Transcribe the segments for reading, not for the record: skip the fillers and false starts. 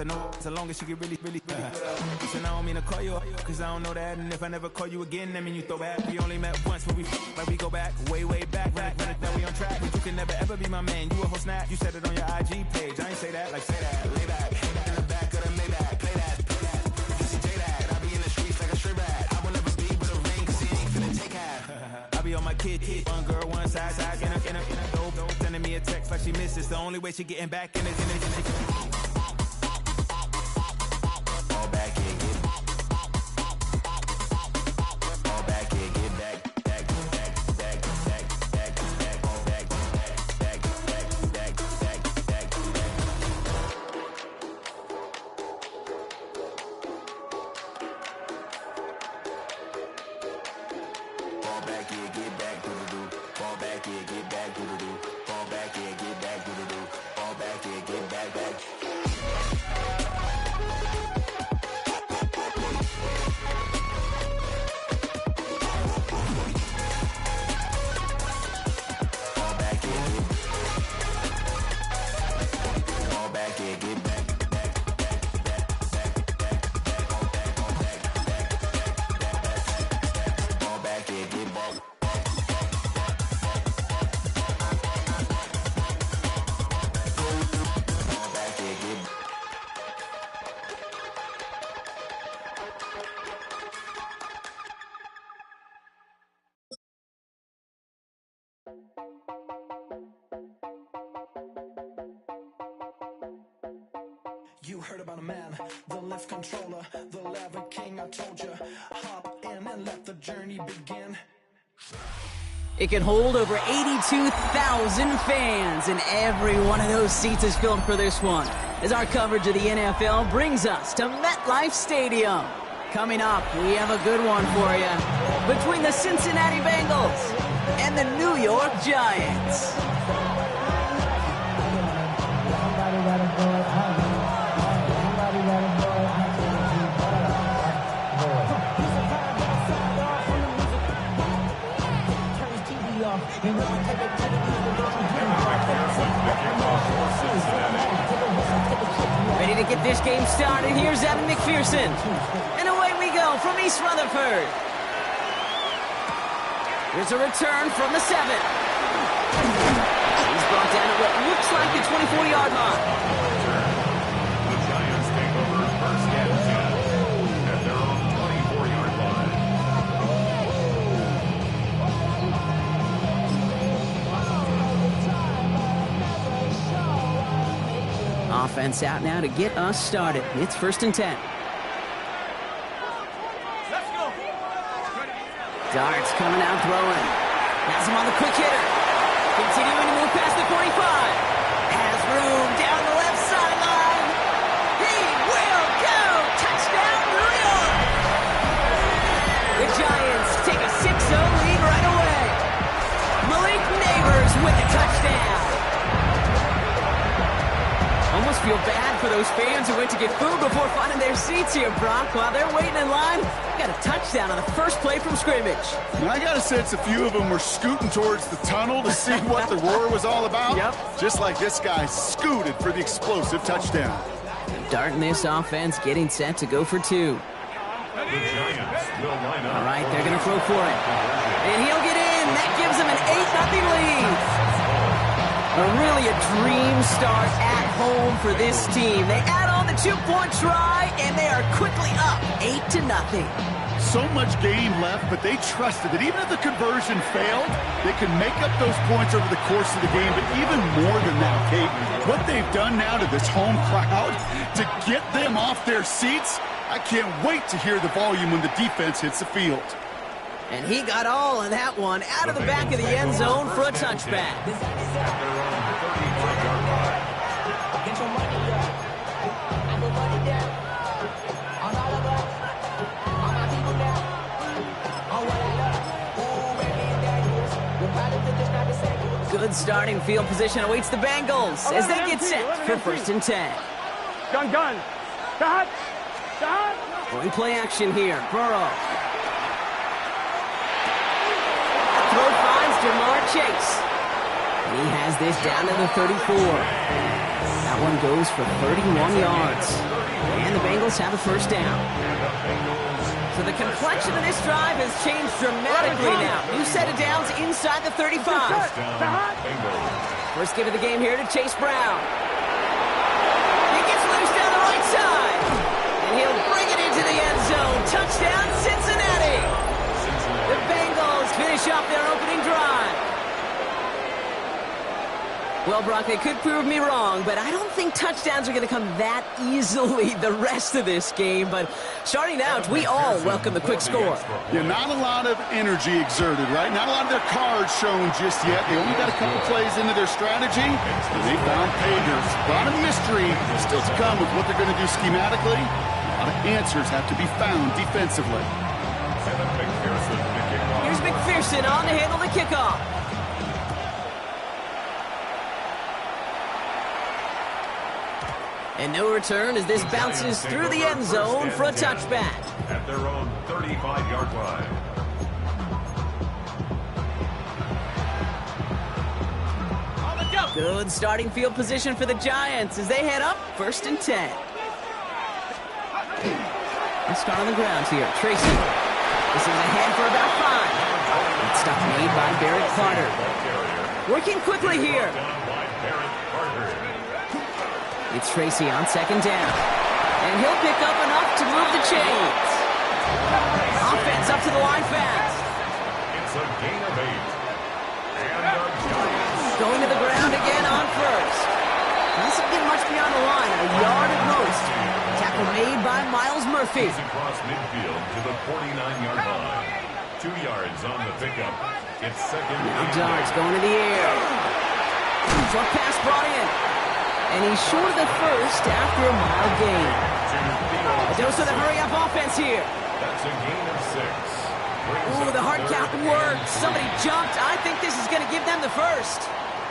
I know so long as she get really Listen, I don't mean to call you up, cause I don't know that. And if I never call you again, that mean you throw back. We only met once, but like we go back, way back. When it that we on track, but you can never ever be my man. You a whole snap, you said it on your IG page. I ain't say that, like say that, lay back. In the back of the Maybach, play that. You see J that, I be in the streets like a stray rat. I will never be with a ring, cause he ain't finna take half. I be on my kid, one girl, one side, in a dope, sending me a text like she misses. The only way she getting back in it. You heard about a man, the lift controller, the lever king. I told you, hop in and let the journey begin. It can hold over 82,000 fans, and every one of those seats is filled for this one, as our coverage of the NFL brings us to MetLife Stadium. Coming up, we have a good one for you between the Cincinnati Bengals and the New York Giants. Ready to get this game started. Here's Evan McPherson. And away we go from East Rutherford. Here's a return from the 7. He's brought down at what looks like the 24-yard line. The Giants take over first and 10 at their own 24-yard line. Offense out now to get us started. It's 1st and 10. Let's go. Darts coming out throwing. Has him on the quick hitter. Continuing to move past the 45. Has room down the left sideline. He will go. Touchdown, New York. The Giants take a 6-0 lead right away. Malik Neighbors with the touchdown. Almost feel bad for those fans who went to get food before finding their seats here, Brock. While they're waiting in line, got a touchdown on the first play from scrimmage. Now, I got a sense a few of them were scooting towards the tunnel to see what the roar was all about. Yep. Just like this guy scooted for the explosive touchdown. Darting this offense, getting set to go for 2. The Giants will line up. All right, they're going to throw for it. And he'll get in. That gives him an 8-0 lead. Really a dream start at home for this team. They add on the 2-point try, and they are quickly up 8-0. So much game left, but they trusted that even if the conversion failed, they could make up those points over the course of the game. But even more than that, Kate, what they've done now to this home crowd to get them off their seats, I can't wait to hear the volume when the defense hits the field. And he got all of that one out of the back of the end zone for a touchback. Good starting field position awaits the Bengals as they get set for 1st and 10. Gun. Stop. Going play action here. Burrow. Throw finds Jamar Chase. And he has this down to the 34. That one goes for 31 yards. And the Bengals have a first down. So the complexion of this drive has changed dramatically now. New set of downs inside the 35. First give of the game here to Chase Brown. He gets loose down the right side. And he'll bring it into the end zone. Touchdown, Cincinnati. The Bengals finish off their opening drive. Well, Brock, they could prove me wrong, but I don't think touchdowns are going to come that easily the rest of this game. But starting out, we all welcome the quick score. Yeah, not a lot of energy exerted, right? Not a lot of their cards shown just yet. They only got a couple plays into their strategy, and they found pay dirt. A lot of mystery still to come with what they're going to do schematically. A lot of answers have to be found defensively. Here's McPherson on to handle the kickoff. And no return as this bounces through the end zone for a touchback. At their own 35-yard line. Good starting field position for the Giants as they head up 1st and 10. Let's start on the ground here. Tracy. This is ahead for about 5. Good stuff made by Barrett Carter. Working quickly here. It's Tracy on 2nd down. And he'll pick up enough to move the chains. Offense up to the line fast. It's a gain of 8. And the Giants going to the ground again on 1st. Doesn't get much beyond the line. A yard at most. Tackle made by Miles Murphy. across midfield to the 49-yard line. 2 yards on the pickup. It's 2nd. Now Darts going to the air. Short pass brought in. And he's short of the first after a mild gain. A dose of the hurry-up offense here. That's a gain of 6. Ooh, the hard count worked. Somebody jumped. I think this is going to give them the first.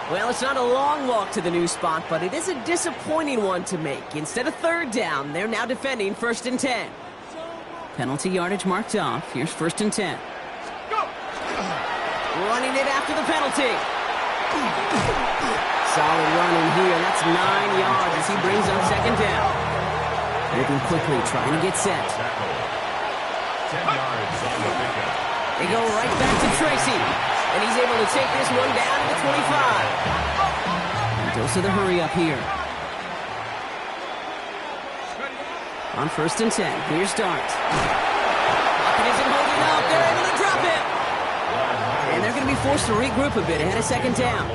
Well, it's not a long walk to the new spot, but it is a disappointing one to make. Instead of 3rd down, they're now defending 1st and 10. Penalty yardage marked off. Here's 1st and 10. Running it after the penalty. Solid run in here. That's 9 yards as he brings up 2nd down. Moving quickly, trying to get set. 10 yards on the pickup. They go right back to Tracy. And he's able to take this one down to the 25. And dose of the hurry up here. On 1st and 10, here's Dart. Pocket isn't holding up. They're able to drop it. And they're going to be forced to regroup a bit ahead of 2nd down.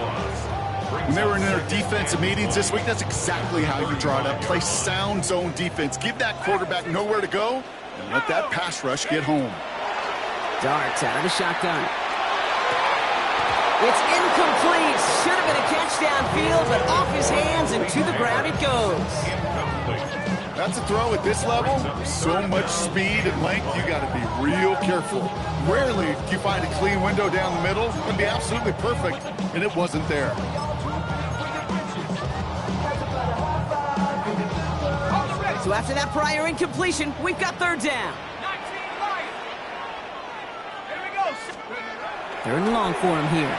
When they were in their defensive meetings this week, that's exactly how you draw it up. Play sound zone defense. Give that quarterback nowhere to go and let that pass rush get home. Darts out of the shotgun. It's incomplete. Should have been a catch downfield, but off his hands and to the ground it goes. That's a throw at this level. So much speed and length, you got to be real careful. Rarely do you find a clean window down the middle. It would be absolutely perfect, and it wasn't there. So after that prior incompletion, we've got 3rd down. 3rd and long for him here.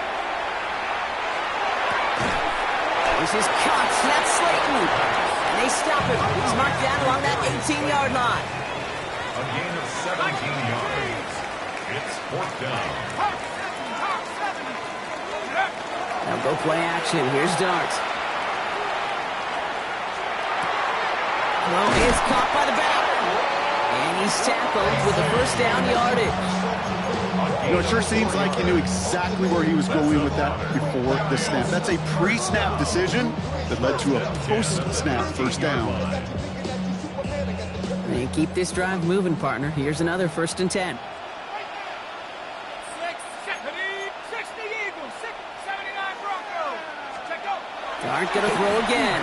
This is cut. That's Slayton. And they stop him. He's marked down along that 18-yard line. A gain of 17 yards. It's 4th down. Now go play action. Here's Dart. Well, he is caught by the back. And he's tackled with the 1st down yardage. You know, it sure seems like he knew exactly where he was going with that before the snap. That's a pre-snap decision that led to a post-snap 1st down. And keep this drive moving, partner. Here's another 1st and 10. Dart gonna throw again.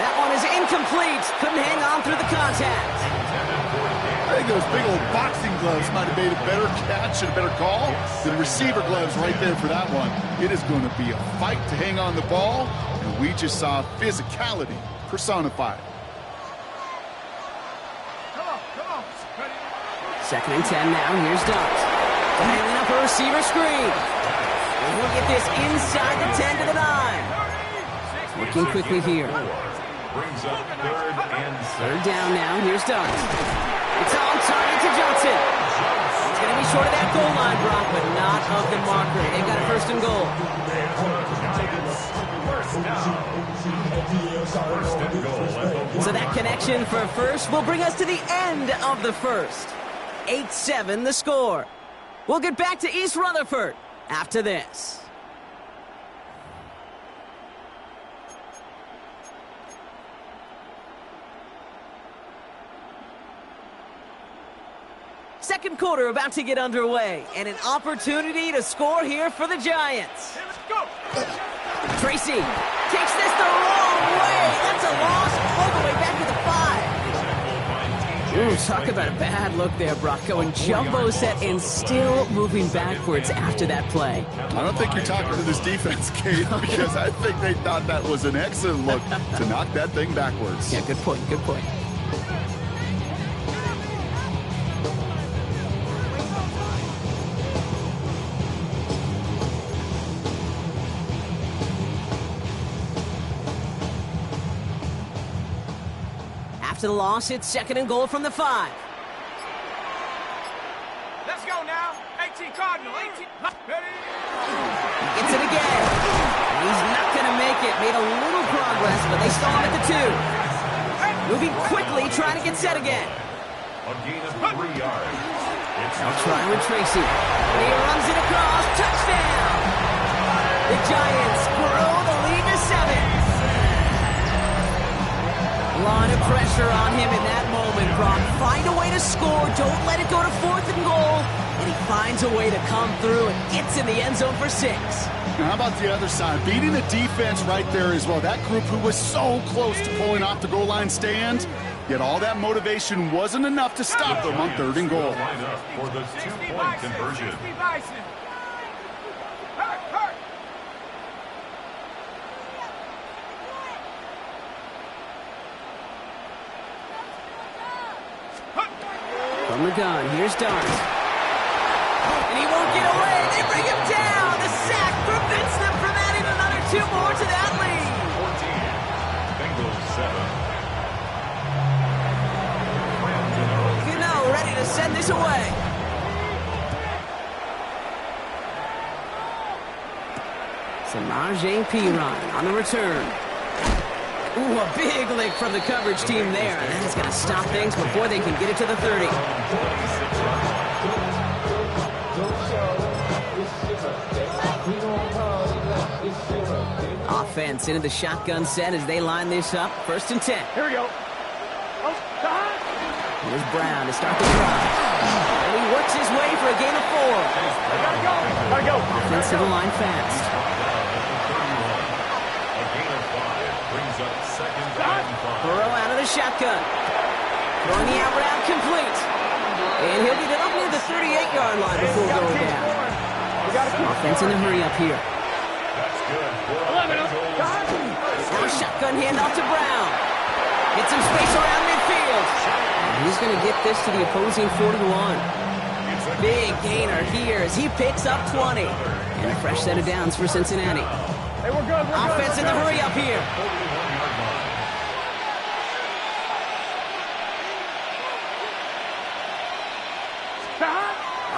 That one is incomplete. Couldn't hang on through the contact. I think those big old boxing gloves might have made a better catch and a better call than receiver gloves right there for that one. It is going to be a fight to hang on the ball, and we just saw physicality personified. 2nd and 10 now. Here's Dart. Dialing up a receiver screen. And he'll get this inside the 10 to the 9. Working quickly here. Brings up Third down now. Here's Dunn. It's on target to Johnson. He's going to be short of that goal line, Brock, but not of the marker. They've got a first and goal. So that connection for first will bring us to the end of the first. 8-7 the score. We'll get back to East Rutherford after this. Second quarter about to get underway, and an opportunity to score here for the Giants. Tracy takes this the wrong way. That's a loss all the way back to the 5. Ooh, talk about a bad look there, Brock. Going jumbo set and still moving backwards after that play. I don't think you're talking to this defense, Kate, because I think they thought that was an excellent look to knock that thing backwards. Yeah, good point, good point. After the loss, it's second and goal from the 5. Let's go now. 18 Cardinal. 18. Ready? Gets it again. He's not going to make it. Made a little progress, but they stall him at the 2. Moving quickly, trying to get set again. A gain of 3 yards. Now trying with Tracy. And he runs it across. Touchdown! The Giants grow the lead to 7. A lot of pressure on him in that moment, Brock. Find a way to score. Don't let it go to 4th and goal. And he finds a way to come through and gets in the end zone for 6. Now, how about the other side? Beating the defense right there as well. That group who was so close to pulling off the goal line stand, yet all that motivation wasn't enough to stop them on 3rd and goal. Line up for the 2-point conversion. From the gun, here's Dart. And he won't get away. They bring him down. The sack prevents them from adding another 2 more to that lead. 14, Bengals 7. Gano ready to send this away. Samaje Perine on the return. Ooh, a big lick from the coverage team there. And that is going to stop things before they can get it to the 30. Offense into the shotgun set as they line this up. 1st and 10. Here we go. Here's Brown to start the drive. And he works his way for a gain of 4. Gotta go. Offense to the line fast. Burrow out of the shotgun. Throwing the out route complete. And he'll get it up near the 38-yard line before going down. Offense in a hurry up here. Now a shotgun handoff to Brown. Gets some space around midfield. And he's going to get this to the opposing 41. Big gainer here as he picks up 20. And a fresh set of downs for Cincinnati. Hey, we're good. Offense in the hurry up here.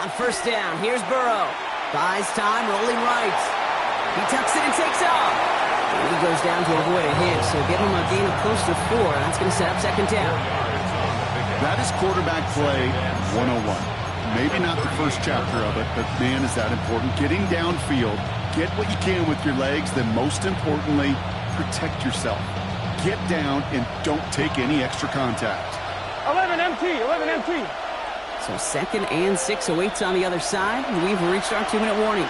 On 1st down, here's Burrow. Buys time, rolling right. He tucks it and takes off. And he goes down to avoid a hit, so give him a gain of close to 4. That's going to set up 2nd down. That is quarterback play 101. Maybe not the first chapter of it, but man, is that important. Getting downfield, get what you can with your legs, then most importantly, protect yourself. Get down and don't take any extra contact. 11 MT. So 2nd and 6 awaits on the other side. We've reached our 2-minute warning.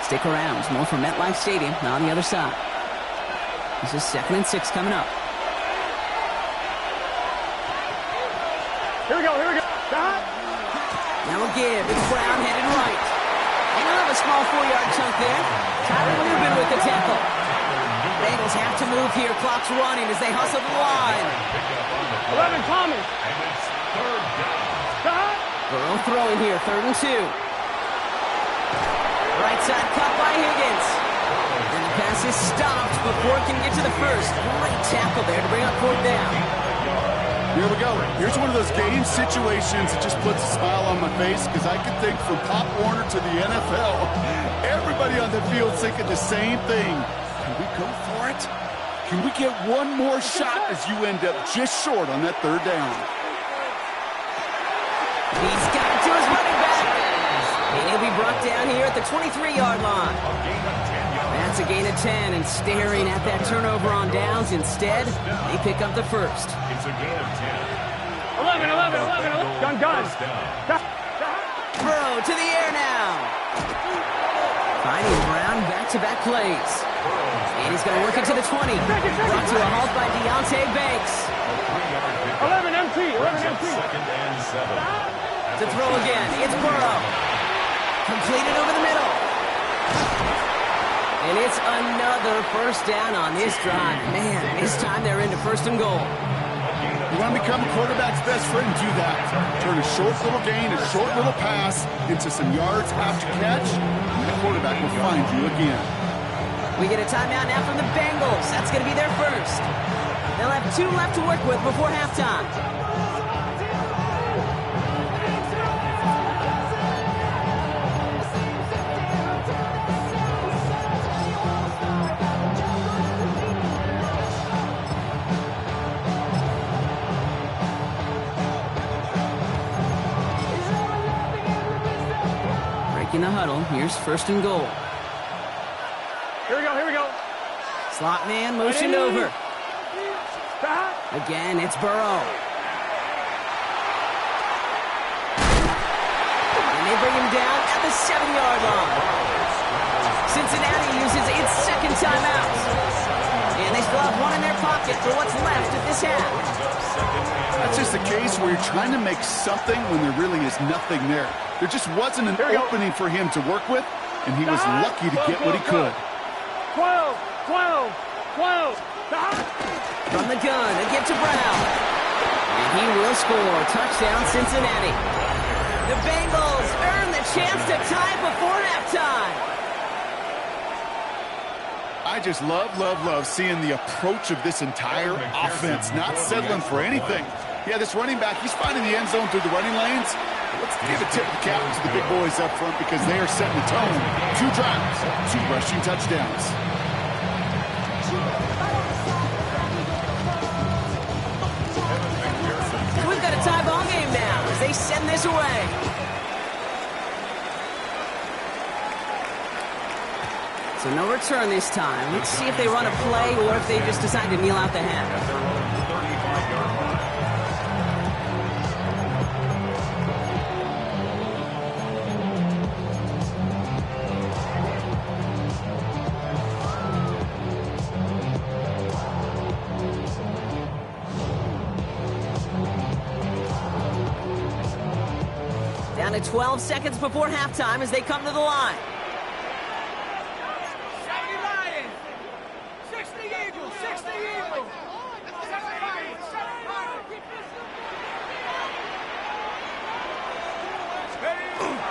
Stick around. More from MetLife Stadium on the other side. This is 2nd and 6 coming up. Here we go. Now a give. It's Brown headed right. And out of a small 4-yard chunk there. Tyler Lubin with the tackle. Bengals have to move here. Clock's running as they hustle the line. 11 Thomas. Burrow throwing here. 3rd and 2. Right side cut by Higgins. And the pass offense is stopped before it can get to the first. Great tackle there to bring up fourth down. Here we go. Here's one of those game situations that just puts a smile on my face because I can think from Pop Warner to the NFL, everybody on the field thinking the same thing. Can we go for it? Can we get one more shot as you end up just short on that third down? He's got it to his running back. And he'll be brought down here at the 23-yard line. That's a gain of 10, and staring at that turnover on downs. Instead, they pick up the first. It's a gain of 10. 11. Gun. Burrow to the air now. Finding Brown back-to-back plays. And he's going to work it to the 20. Brought to a halt by Deontay Banks. 11 MT. Second and 7. To throw again, it's Burrow. Completed over the middle. And it's another first down on this drive. Man, this time they're into first and goal. You want to become a quarterback's best friend, do that. Turn a short little gain, a short little pass into some yards after catch, and the quarterback will find you again. We get a timeout now from the Bengals. That's going to be their first. They'll have 2 left to work with before halftime. Breaking the huddle. Here's first and goal. Here we go. Slot man motioned over. Stop. Again, it's Burrow. And they bring him down at the 7-yard line. Cincinnati uses its second timeout. And they still have one in their pocket for what's left of this half. That's just a case where you're trying to make something when there really is nothing there. There just wasn't an opening for him to work with, and he was lucky to get what he could. 12. From the gun, a give to Brown. And he will score. Touchdown, Cincinnati. The Bengals earn the chance to tie before halftime. I just love seeing the approach of this entire offense, not settling for anything. Yeah, this running back, he's finding the end zone through the running lanes. Let's give a tip of the cap to the big boys up front because they are setting the tone. 2 drives, 2 rushing touchdowns. We've got a tie ball game now as they send this away. So no return this time. Let's see if they run a play or if they just decide to kneel out the half. Down to 12 seconds before halftime as they come to the line. 70 Lions. 60 Eagles. 60 Eagles.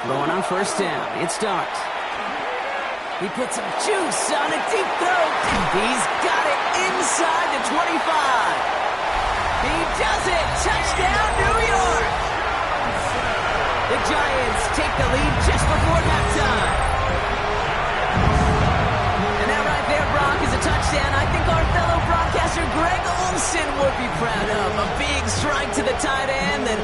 Going on first down. It starts. He puts some juice on a deep throw. He's got it inside the 25. He does it. Touchdown, New York. The Giants take the lead just before halftime. And that right there, Brock, is a touchdown I think our fellow broadcaster Greg Olson would be proud of. A big strike to the tight end that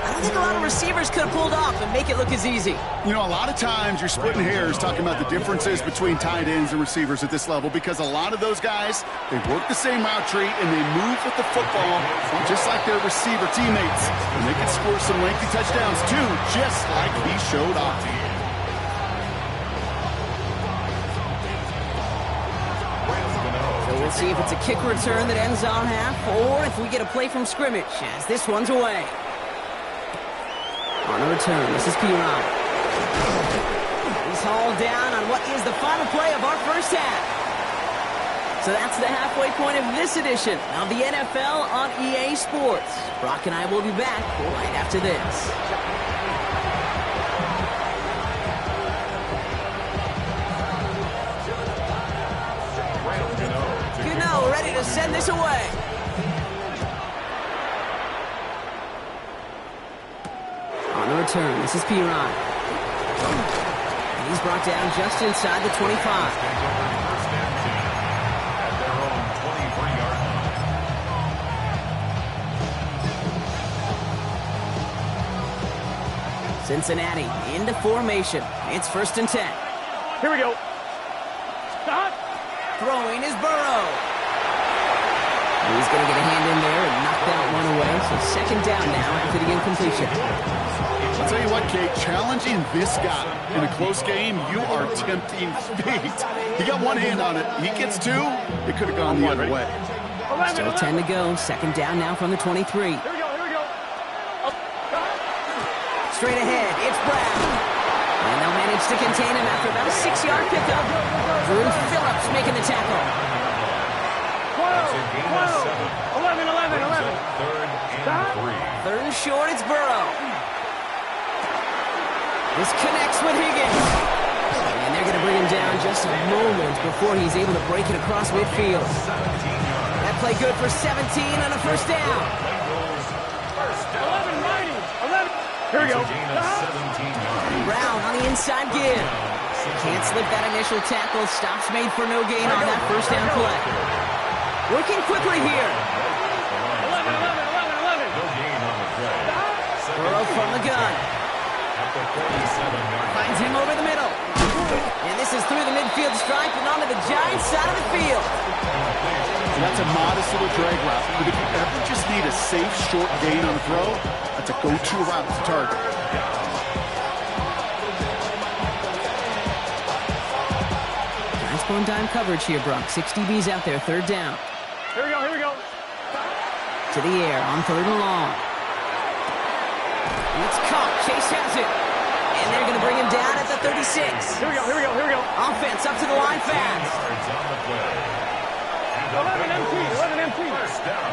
I don't think a lot of receivers could have pulled off and make it look as easy. You know, a lot of times you're splitting hairs talking about the differences between tight ends and receivers at this level because a lot of those guys, they work the same route tree and they move with the football just like their receiver teammates. And they can score some lengthy touchdowns too, just like he showed off. So we'll see if it's a kick return that ends our half or if we get a play from scrimmage as this one's away. On a return, this is Piron. He's hauled down on what is the final play of our first half. So that's the halfway point of this edition of the NFL on EA Sports. Brock and I will be back right after this. to send this away. On the return, this is Piron. And he's brought down just inside the 25. First and 10 at their own 23-yard line. Cincinnati into formation. It's 1st and 10. Here we go. Stop. Throwing is Burrow. He's going to get a hand in there and knock that one away. So 2nd down now after the incompletion. I'll tell you what, Kate, challenging this guy in a close game, you are tempting fate. He got one hand on it. He gets two. It could have gone the other way. Still 10 to go. 2nd down now from the 23. Here we go. Straight ahead, it's Brown. And they'll manage to contain him after about a 6-yard pickup. Drew Phillips making the tackle. 11. 3rd and 3. 3rd and short, it's Burrow. This connects with Higgins. And they're going to bring him down just a moment before he's able to break it across midfield. That play good for 17 on a 1st down. 11. Here we go. Brown on the inside give. Can't slip that initial tackle. Stops made for no gain on that 1st down play. Working quickly here. 11. Burrow from the gun. Finds him over the middle. And this is through the midfield stripe and onto the Giants side of the field. So that's a modest little drag route. But if you ever just need a safe, short gain on the throw, that's a go-to route to target. Giants going dime coverage here, Brock. 6 DBs out there, 3rd down. Here we go. To the air on 3rd and long. It's caught. Chase has it. And they're going to bring him down at the 36. Here we go. Offense up to the line fast. 11 MT. First down.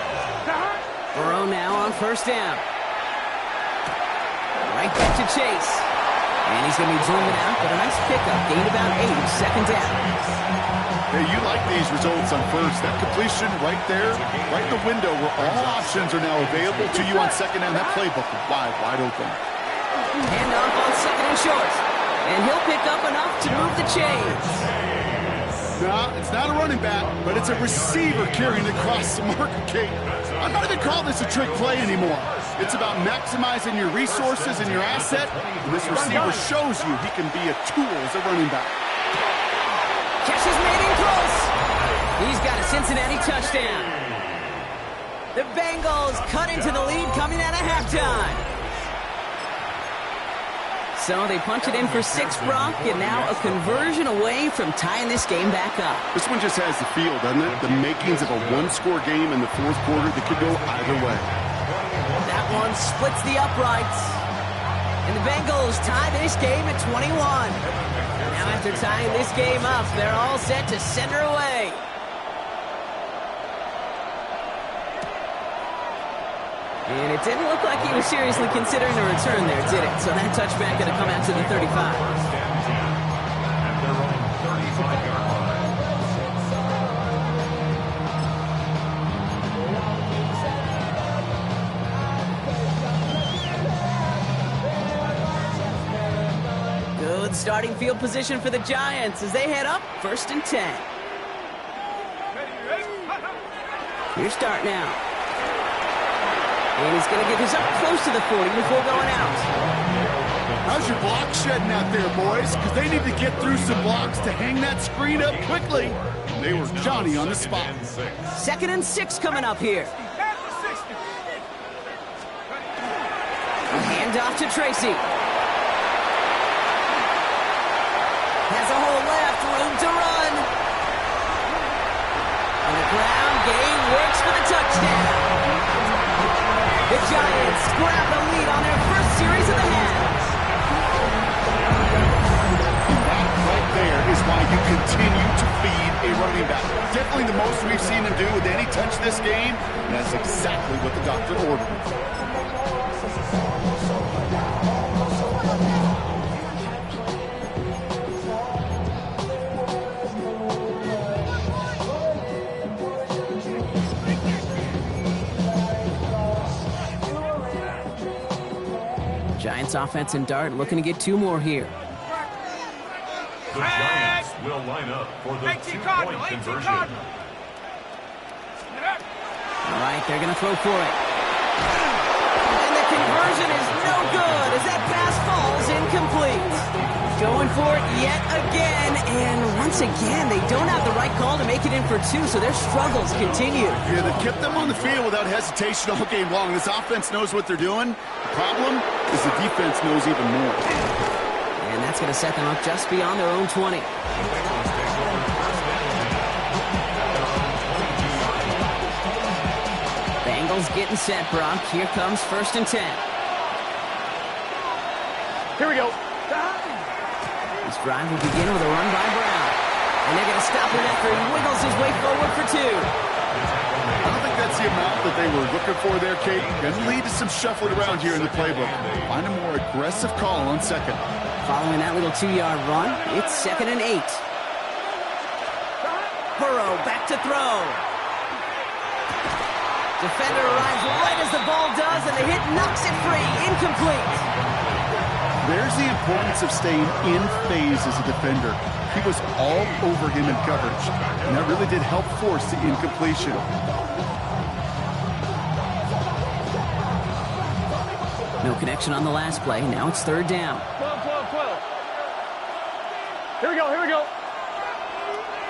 Burrow now on 1st down. Right back to Chase. And he's going to be zooming out, but a nice pickup. Gained about 8, 2nd down. Hey, you like these results on 1st. That completion right there, right in the window where all options are now available to you on 2nd down. That playbook is wide open. Hand off on 2nd and short. And he'll pick up enough to move the chains. No, it's not a running back, but it's a receiver carrying across the market, Kate. I'm not even calling this a trick play anymore. It's about maximizing your resources and your asset, and this receiver shows you he can be a tool as a running back. Catch is made in close. He's got a Cincinnati touchdown. The Bengals cut into the lead coming out of halftime. So they punch it in for 6, Brock, and now a conversion away from tying this game back up. This one just has the feel, doesn't it? The makings of a one-score game in the 4th quarter that could go either way. That one splits the uprights. And the Bengals tie this game at 21. Now after tying this game up, they're all set to send her away. And it didn't look like he was seriously considering a return there, did it? So that touchback going to come out to the 35. First and 10 at their own 35-yard line. Good starting field position for the Giants as they head up 1st and 10. Your start now. And he's going to get this up close to the 40 before going out. How's your block shedding out there, boys? Because they need to get through some blocks to hang that screen up quickly. They were Johnny on the spot. 2nd and 6 coming up here. A handoff to Tracy. Has a hole left, room to run. On the ground, gain works for the touchdown. The Giants grab the lead on their first series of the half. That right there is why you continue to feed a running back. Definitely the most we've seen him do with any touch this game, and that's exactly what the doctor ordered. Giants offense and dart looking to get 2 more here. The Giants will line up for the 2-point conversion. All right, they're going to throw for it. And the conversion is no good as that pass falls incomplete. Going for it yet again, and once again, they don't have the right call to make it in for 2, so their struggles continue. Yeah, they've kept them on the field without hesitation all game long. This offense knows what they're doing. The problem is the defense knows even more. And that's going to set them up just beyond their own 20. Bengals getting set, Brock. Here comes 1st and 10. Here we go. This drive will begin with a run by Brown. And they're going to stop him after he wiggles his way forward for 2. I don't think that's the amount that they were looking for there, Kate. Going to lead to some shuffling around here in the playbook. Find a more aggressive call on 2nd. Following that little 2-yard run, it's 2nd and 8. Burrow back to throw. Defender arrives right as the ball does, and the hit knocks it free. Incomplete. There's the importance of staying in phase as a defender. He was all over him in coverage, and that really did help force the incompletion. No connection on the last play. Now it's 3rd down. 12. Here we go.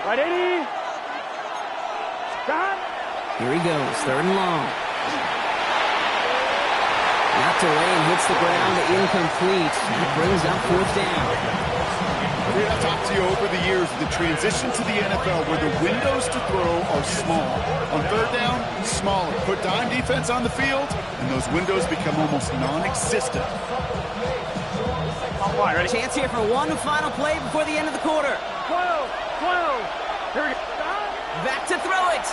Right 80. Stop. Here he goes, 3rd and long. Knocked away and hits the ground, incomplete. That brings up 4th down. I've talked to you over the years of the transition to the NFL where the windows to throw are small. On 3rd down, smaller. Put dime defense on the field, and those windows become almost non-existent. All right, ready? Chance here for one final play before the end of the quarter. 12. Here we go. Back to throw it.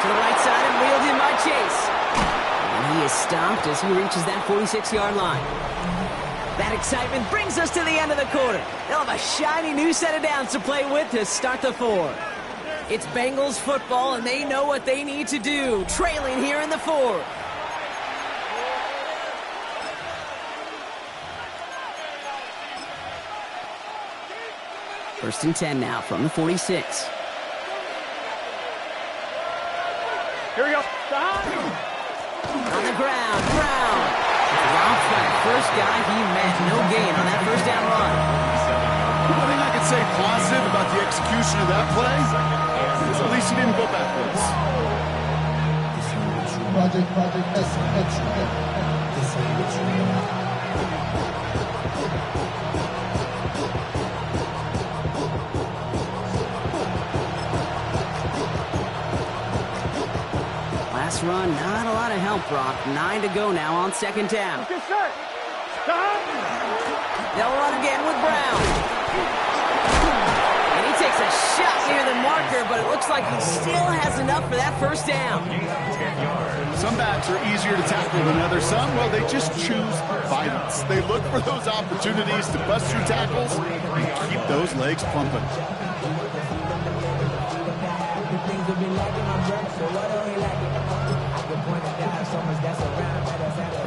To the right side and wheeled in by Chase. And he is stopped as he reaches that 46-yard line. That excitement brings us to the end of the quarter. They'll have a shiny new set of downs to play with to start the 4. It's Bengals football, and they know what they need to do, trailing here in the 4. First and 10 now from the 46. Here we go. On the ground, Brown. Drops by the first guy he met. No gain on that 1st down run. One thing I can say positive about the execution of that play is at least he didn't go backwards. Last run, not a lot of help, Brock. 9 to go now on 2nd down. Get set. Stop. They'll run again with Brown. And he takes a shot near the marker, but it looks like he still has enough for that 1st down. Some backs are easier to tackle than others. Some, well, they just choose violence. They look for those opportunities to bust through tackles and keep those legs pumping.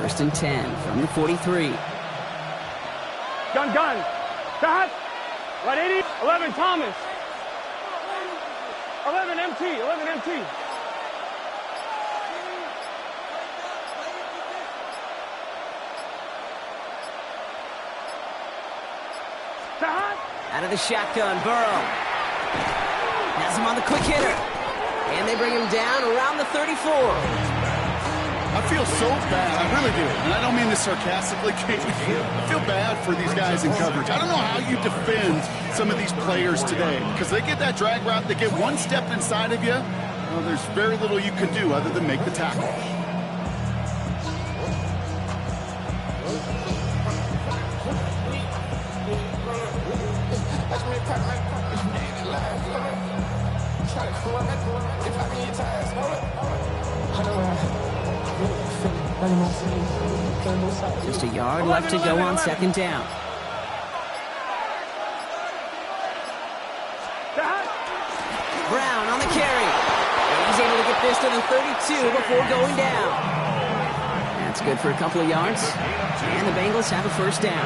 First and 10 from the 43. Gun. Stop. Right 80. 11 Thomas. 11 MT. Stop. Out of the shotgun, Burrow. Has him on the quick hitter. And they bring him down around the 34. I feel so bad. I really do. And I don't mean this sarcastically, Kate. I feel bad for these guys in coverage. I don't know how you defend some of these players today because they get that drag route. They get one step inside of you. Well, there's very little you can do other than make the tackle. Just a yard left to go on 2nd down. Brown on the carry. And he's able to get this to the 32 before going down. And That's good for a couple of yards. And the Bengals have a first down.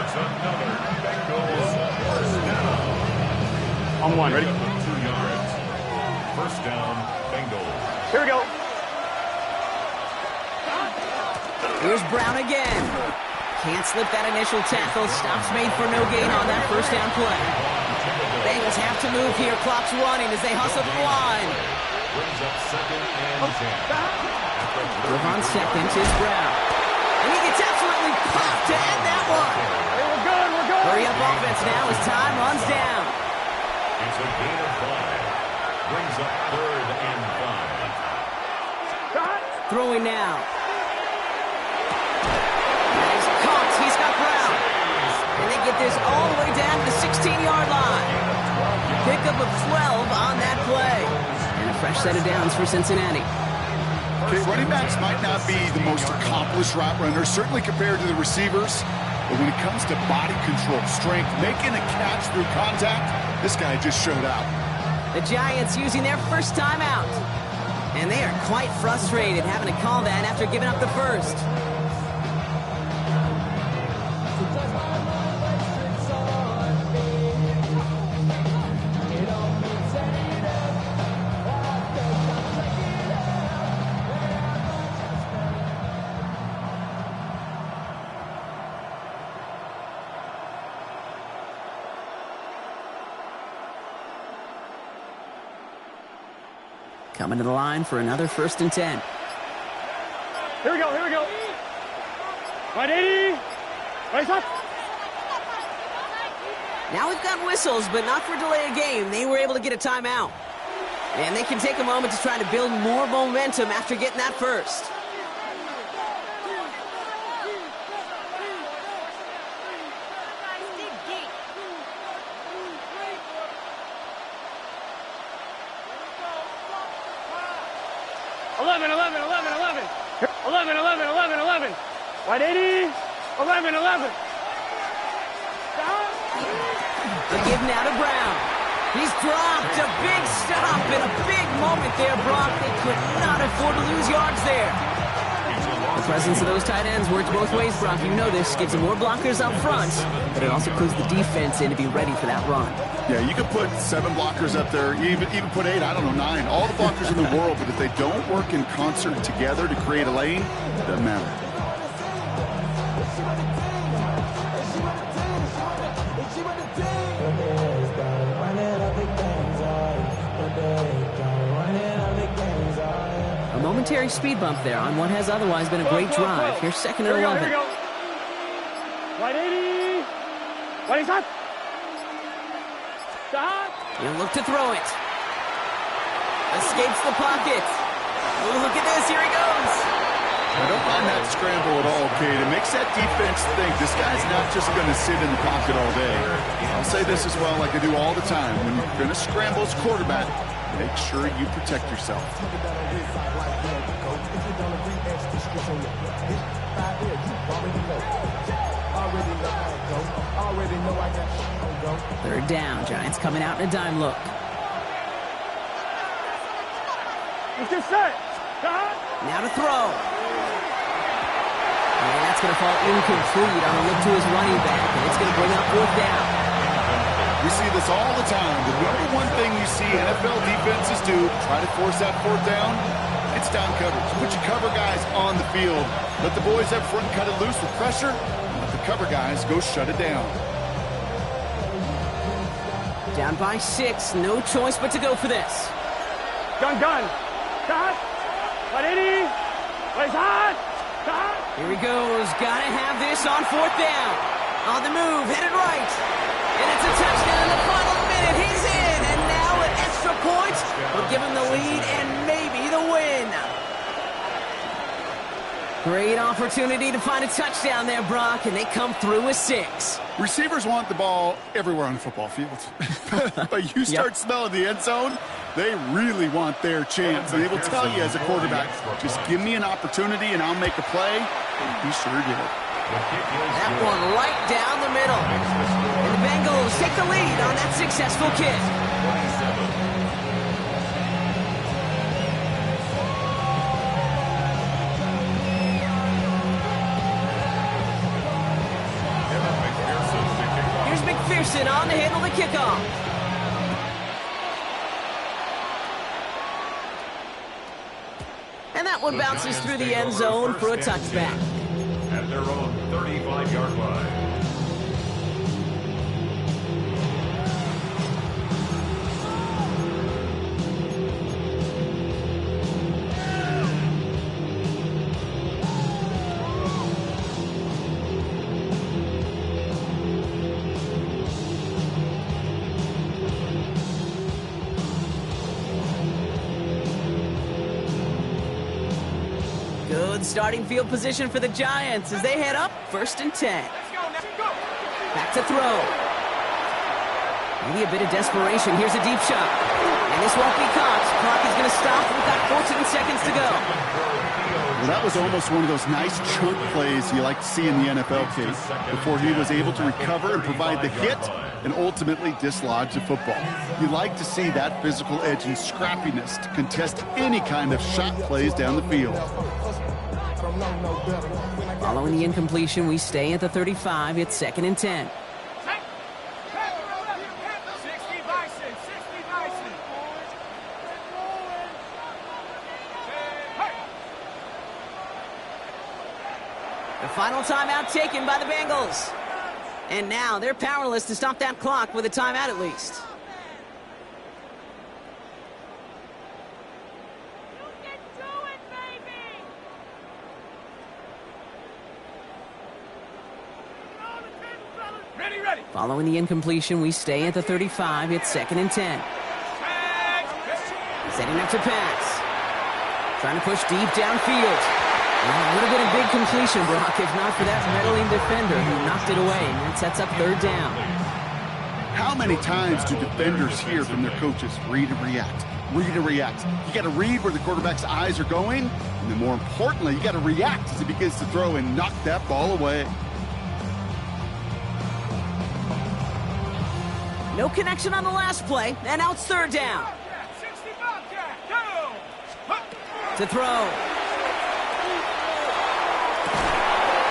On one, ready? 2 yards. First down, Bengals. Here we go. Here's Brown again. Can't slip that initial tackle. Stops made for no gain on that first down play. Bengals have to move here. Clock's running as they hustle the line. Brings up second and 10. Live on second is Brown. And he gets absolutely popped to end that one. Hey, we're good, we're good. Hurry up offense now as time runs down. It's a gain of 5. Brings up third and 5. Throwing now. That is caught. He's got Brown. And they get this all the way down to the 16-yard line. Pickup of 12 on that play. And a fresh set of downs for Cincinnati. Okay, running backs might not be the most accomplished route runners, certainly compared to the receivers. But when it comes to body control, strength, making a catch through contact, this guy just showed out. The Giants using their first time out. And they are quite frustrated having to call that after giving up the first. Coming to the line for another 1st and 10. Here we go, here we go. Right 80. Right up. Now we've got whistles, but not for delay of game. They were able to get a timeout. And they can take a moment to try to build more momentum after getting that first. Right 80. 11. The give now to Brown. He's dropped. A big stop and a big moment there, Brock. They could not afford to lose yards there. The presence of those tight ends works both ways, Brock. You know this. Gives them more blockers up front, but it also clues the defense in to be ready for that run. Yeah, you could put 7 blockers up there, even put 8, I don't know, 9. All the blockers in the world, but if they don't work in concert together to create a lane, it doesn't matter. A momentary speed bump there on what has otherwise been a great drive. Here's 2nd and 11. Here we go. Right 80. Right shot. Stop. He'll look to throw it. Escapes the pocket. Oh, look at this. Here he goes. I don't mind that scramble at all, Kate. It makes that defense think this guy's not just going to sit in the pocket all day. I'll say this as well, like I do all the time. When you're going to scramble as quarterback, make sure you protect yourself. Third down. Giants coming out in a dime look. It's just set. Stop. Now to throw. And that's going to fall incomplete on a look to his running back, and it's going to bring up 4th down. We see this all the time. The number one thing you see NFL defenses do, try to force that 4th down, it's down coverage. Put your cover guys on the field. Let the boys up front cut it loose with pressure, and let the cover guys go shut it down. Down by 6. No choice but to go for this. Gun. Stop. Right 80. Right shot. Stop. Here he goes. Gotta have this on 4th down. On the move. Headed right. And it's a touchdown in the final minute. He's in. And now an extra point will give him the lead and maybe the win. Great opportunity to find a touchdown there, Brock, and they come through with 6. Receivers want the ball everywhere on the football field. But you start smelling the end zone, they really want their chance. And they will tell you as a quarterback, just give me an opportunity and I'll make a play. And he sure did. That one right down the middle. And the Bengals take the lead on that successful kick. Johnson on to handle the kickoff. And that one bounces through the end zone for a touchback. At their own 35-yard line. Good starting field position for the Giants as they head up 1st and 10. Back to throw. Maybe a bit of desperation. Here's a deep shot. And this won't be caught. Clock is going to stop. We've got 14 seconds to go. Well, that was almost one of those nice chunk plays you like to see in the NFL, Kate, before he was able to recover and provide the hit and ultimately dislodge the football. You like to see that physical edge and scrappiness to contest any kind of shot plays down the field. Following the incompletion, we stay at the 35. It's 2nd and 10. The final timeout taken by the Bengals. And now they're powerless to stop that clock with a timeout at least. Following the incompletion, we stay at the 35. It's 2nd and 10. Setting up to pass. Trying to push deep downfield. Well, would have been a big completion, Brock, if not for that meddling defender who knocked it away. And that sets up 3rd down. How many times do defenders hear from their coaches, read and react, read and react? You got to read where the quarterback's eyes are going, and then more importantly, you got to react as he begins to throw and knock that ball away. No connection on the last play, and now it's 3rd down. To throw.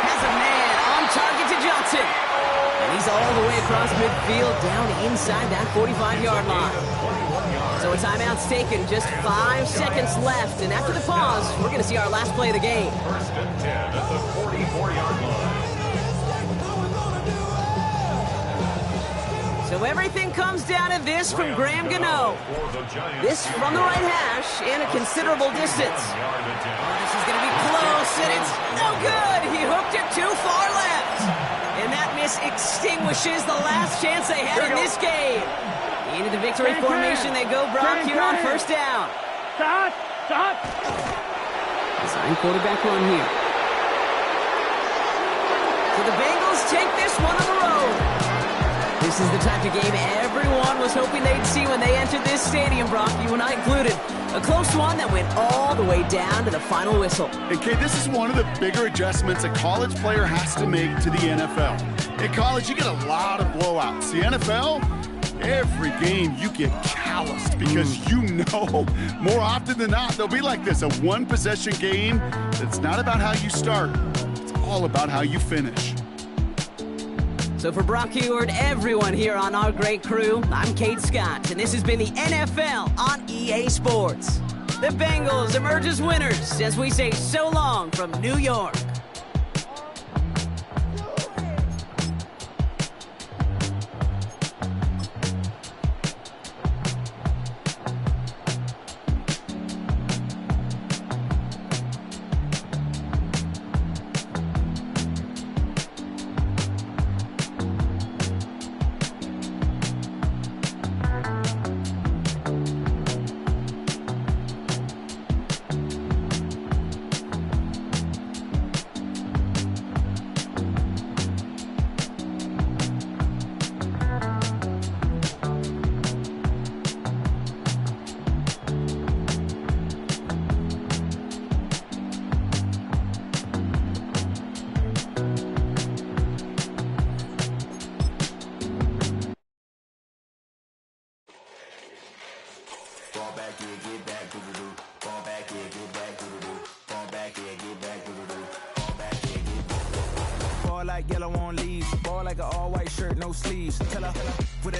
Has a man on target to Johnson. And he's all the way across midfield, down inside that 45-yard line. So a timeout's taken, just 5 seconds left, and after the pause, we're going to see our last play of the game. 1st and 10 at the 44-yard line. So everything comes down to this from Graham Gano. This from the right hash and a considerable distance. Oh, this is going to be close, and it's no good. He hooked it too far left. And that miss extinguishes the last chance they had in this game. Into the victory formation they go, Brock, here on 1st down. Design quarterback run here. So the Bengals take this one on the road. This is the type of game everyone was hoping they'd see when they entered this stadium, Brock, you and I included. A close one that went all the way down to the final whistle. And Kate, this is one of the bigger adjustments a college player has to make to the NFL. In college, you get a lot of blowouts. The NFL, every game you get calloused because you know more often than not they'll be like this, a one-possession game that's not about how you start. It's all about how you finish. So for Brock Huard, everyone here on our great crew, I'm Kate Scott, and this has been the NFL on EA Sports. The Bengals emerge as winners as we say so long from New York. like yellow on leaves. Ball like an all-white shirt, no sleeves. Tell her, with a